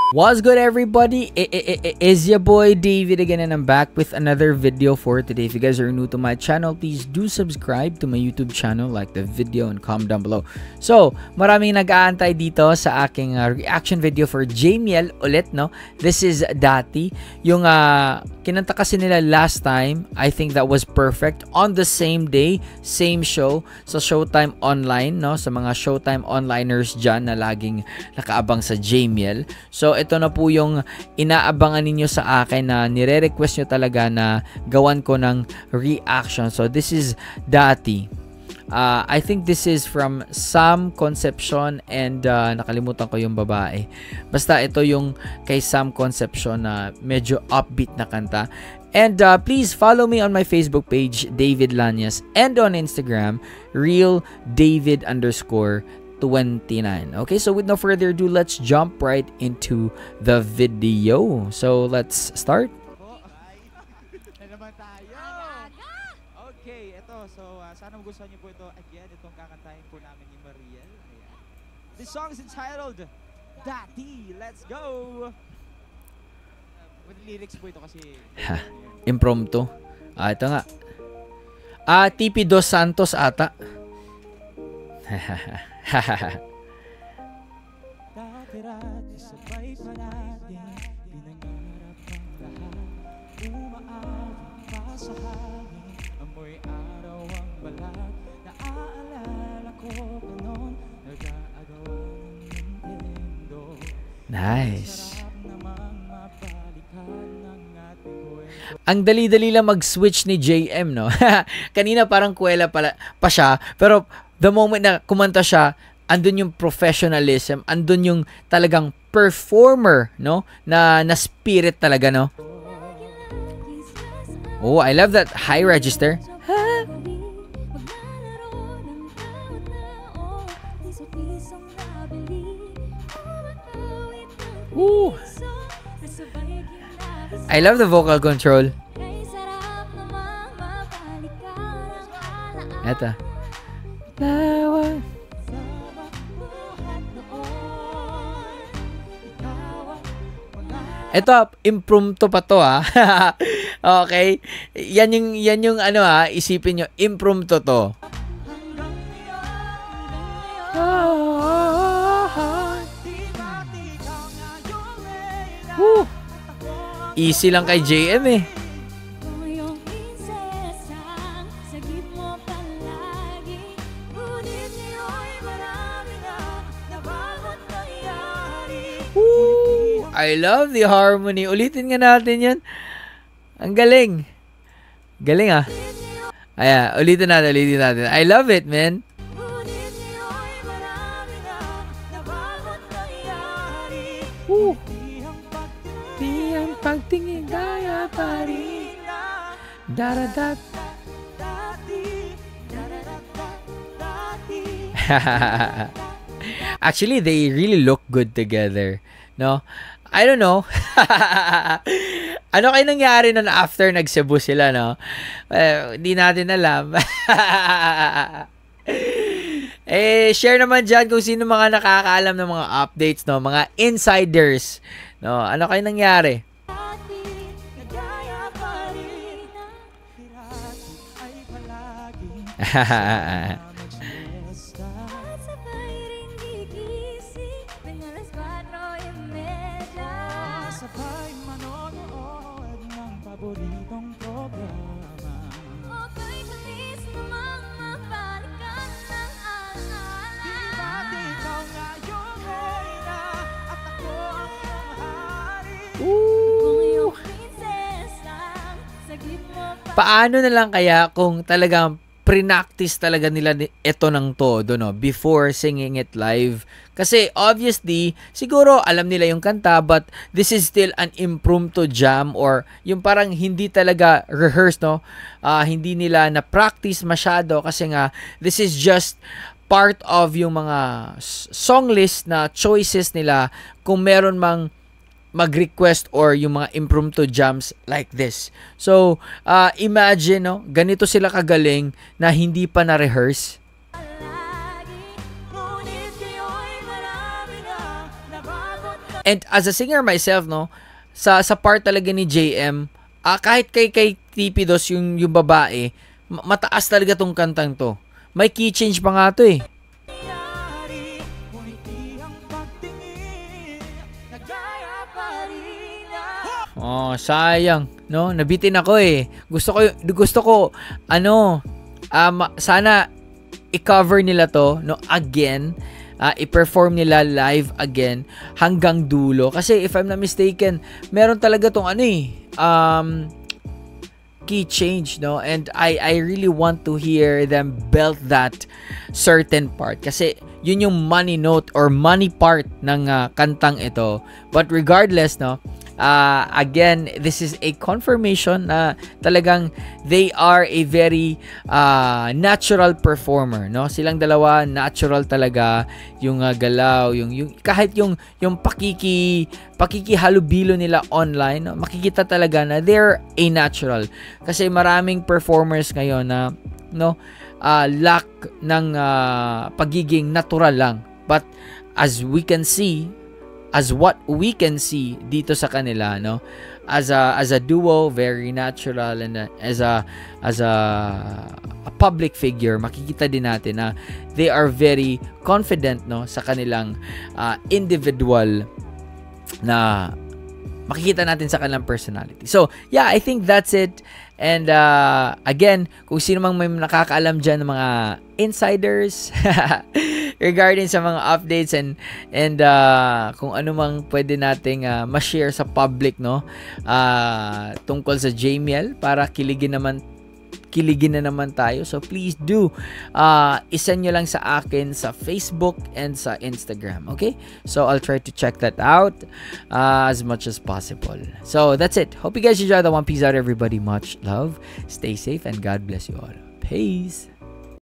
What's good, everybody? It is your boy David again, and I'm back with another video for today. If you guys are new to my channel, please do subscribe to my YouTube channel, like the video, and comment down below. So, maraming nag-aantay dito sa aking reaction video for Jamiel ulit, no? This is Dati. Yung kinanta kasi nila last time, I think that was perfect. On the same day, same show, sa Showtime Online, no? Sa mga Showtime Onliners dyan na laging nakaabang sa Jamiel. So, ito na po yung inaabangan ninyo sa akin na nire-request nyo talaga na gawan ko ng reaction. So, this is Dati. I think this is from Sam Concepcion and nakalimutan ko yung babae. Basta ito yung kay Sam Concepcion na medyo upbeat na kanta. And please follow me on my Facebook page, David Lanyas, and on Instagram, RealDavid_29. Okay, so with no further ado, let's jump right into the video. So let's start. Okay, ito. So sana magustuhan niyo po ito. Again, itong kakantahin po namin ni Mariel. Ayan. This song is entitled Dati. Let's go! With lyrics po ito kasi Impromptu. Ito nga. TP Dos Santos ata. dati-rati sabay pa natin pinangarap ang lahat. Umaawang pa sa hangin, amoy araw ang balat. Naaalala ko pa noon, nag-aagawa ng Nintendo. Nice. Ang dali-dali lang mag-switch ni JM, no? Kanina parang kuwela pa siya, pero the moment na kumanta siya, andun yung professionalism, andun yung talagang performer, no? Na spirit talaga, no? Oh, I love that high register. Ooh. I love the vocal control. Eto. Ito, impromptu pa to, ha. Okay? Yan yung ano, ha, isipin nyo, impromptu to. Woo! Easy lang kay JM, eh. I love the harmony. Ulitin nga natin yan. Ang galing. Galing, ah. Ayan, ulitin natin. I love it, man. Woo. Di ang pagtingin kaya pa rin. Daradat. Actually, they really look good together. No? I don't know. Ano kayo nangyari nun after nag-Cebu sila, no? Hindi natin alam. Share naman dyan kung sino mga nakakaalam ng mga updates, no? Mga insiders. No? Ano kayo nangyari? Paano na lang kaya kung talagang pre-practice talaga nila ito ng todo, no? Before singing it live. Kasi obviously, siguro alam nila yung kanta, but this is still an impromptu jam or yung parang hindi talaga rehearsed, no? Hindi nila na-practice masyado kasi nga this is just part of yung mga song list na choices nila kung meron mang mag-request or yung mga impromptu jams like this. So, imagine, no, ganito sila kagaling na hindi pa na-rehearse. And as a singer myself, no, sa part talaga ni JM, kahit kay Tipidos yung babae, mataas talaga tong kantang to. May key change pa nga to eh. Oh, sayang, no? Nabitin ako eh. Gusto ko sana i-cover nila to, no, again. I-perform nila live again hanggang dulo. Kasi if I'm not mistaken, meron talaga tong key change, no? And I really want to hear them belt that certain part. Kasi yun yung money note or money part ng kantang ito. But regardless, no? Again, this is a confirmation na talagang they are a very natural performer, no? Silang dalawa natural talaga yung galaw, yung kahit yung pakikihalubilo nila online, no? Makikita talaga na they're a natural. Kasi maraming performers ngayon na lack ng pagiging natural lang. But as what we can see dito sa kanila, no, as a duo, very natural, and as a public figure, makikita din natin na they are very confident, no, sa kanilang individual na makikita natin sa kanilang personality. So yeah, I think that's it. And again, kung sino mang may nakakaalam dyan ng mga insiders regarding sa mga updates and kung ano mang pwede nating ma-share sa public, no, tungkol sa JML, para kiligin na naman tayo. So please do isend nyo lang sa akin sa Facebook and sa Instagram, okay? So I'll try to check that out as much as possible. So that's it. Hope you guys enjoy the One Piece out, everybody. Much love, stay safe, and God bless you all. Peace.